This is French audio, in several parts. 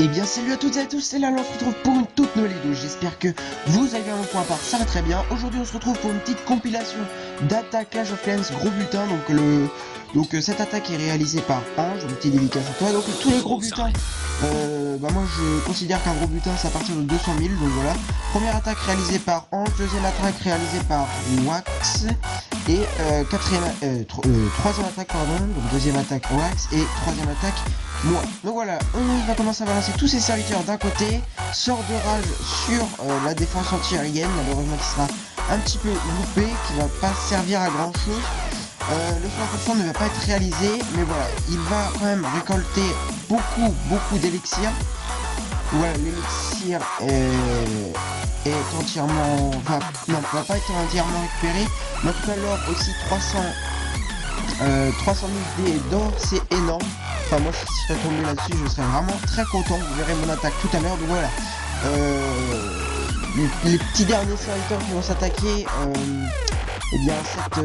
Eh bien salut à toutes et à tous, c'est là on se retrouve pour une toute nouvelle vidéo. J'espère que vous allez bien, mon point à part, ça va très bien. Aujourd'hui on se retrouve pour une petite compilation d'attaque Clash of Clans gros butin. Donc cette attaque est réalisée par Ange, une petite dédicace à toi. Donc tous les gros butins, moi je considère qu'un gros butin c'est à partir de 200 000. Donc voilà, première attaque réalisée par Ange, deuxième attaque réalisée par Wax et troisième attaque pardon, donc deuxième attaque Wax et troisième attaque moi. Donc voilà, on va commencer à balancer tous ces serviteurs d'un côté, sort de rage sur la défense anti-aérienne, malheureusement qui sera un petit peu loupé, qui va pas servir à grand chose. Le 100% ne va pas être réalisé, mais voilà, il va quand même récolter beaucoup d'élixir. Voilà, l'élixir est entièrement, va pas être entièrement récupéré, mais tout à l'heure aussi 300 000 d'or, c'est énorme. Enfin moi si je serais tombé là-dessus je serais vraiment très content, vous verrez mon attaque tout à l'heure. Donc voilà, les petits derniers serviteurs qui vont s'attaquer, et bien cette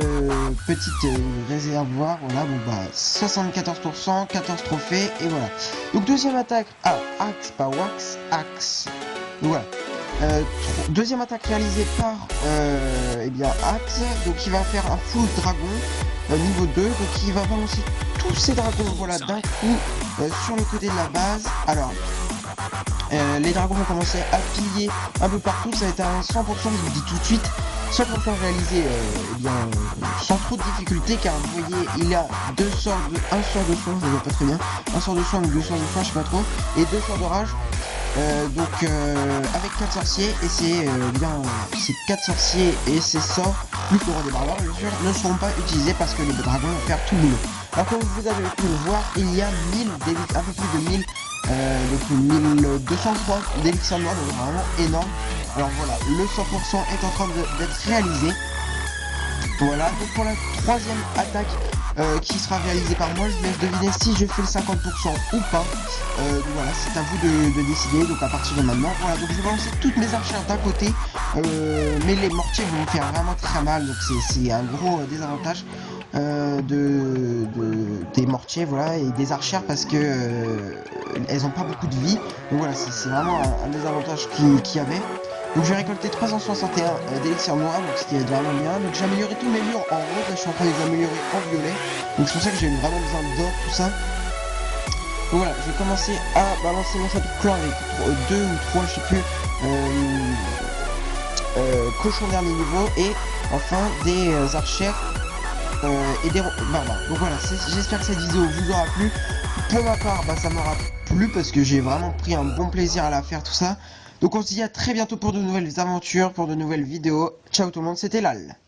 petite réservoir, voilà, bon bah 74%, 14 trophées et voilà. Donc deuxième attaque à Axe, pas Wax, Axe. Donc voilà. Deuxième attaque réalisée par Axe, donc il va faire un full dragon niveau 2, donc il va balancer tous ces dragons voilà d'un coup sur le côté de la base. Alors les dragons vont commencer à piller un peu partout, ça va être un 100%, je vous dis tout de suite, 100% réalisé sans trop de difficulté, car vous voyez il y a un sort de soin, je ne vois pas très bien, un sort de soin ou deux sorts de soin, je sais pas trop, et deux sorts de rage. Avec 4 sorciers et ces 4 sorciers et ces sorts plus le roi des barbares bien sûr ne seront pas utilisés parce que les dragons vont faire tout le boulot. Alors comme vous avez pu le voir, il y a 1000 un peu plus de 1000 1203 d'élixir noir, donc vraiment énorme. Alors voilà, le 100% est en train d'être réalisé. Voilà, donc pour la troisième attaque qui sera réalisée par moi, je vous laisse deviner si je fais le 50% ou pas. Donc voilà, c'est à vous de décider, donc à partir de maintenant. Voilà, donc je vais lancer toutes mes archères d'un côté, mais les mortiers vont me faire vraiment très mal, donc c'est un gros désavantage des mortiers, voilà, et des archères parce que elles ont pas beaucoup de vie. Donc voilà, c'est vraiment un désavantage qu'il y avait. Donc j'ai récolté 361 d'élixir noir, donc ce qui est vraiment bien. Donc j'ai amélioré tous mes murs en rose, là je suis en train de les améliorer en violet. Donc c'est pour ça que j'ai vraiment besoin d'or, tout ça. Donc voilà, je vais commencer à balancer mon chapitre clan avec 2 ou 3, je sais plus, cochons dernier niveau et enfin des archères et des barbares. Donc voilà, j'espère que cette vidéo vous aura plu. Pour ma part, ça m'aura plu parce que j'ai vraiment pris un bon plaisir à la faire, tout ça. Donc on se dit à très bientôt pour de nouvelles aventures, pour de nouvelles vidéos. Ciao tout le monde, c'était Lal.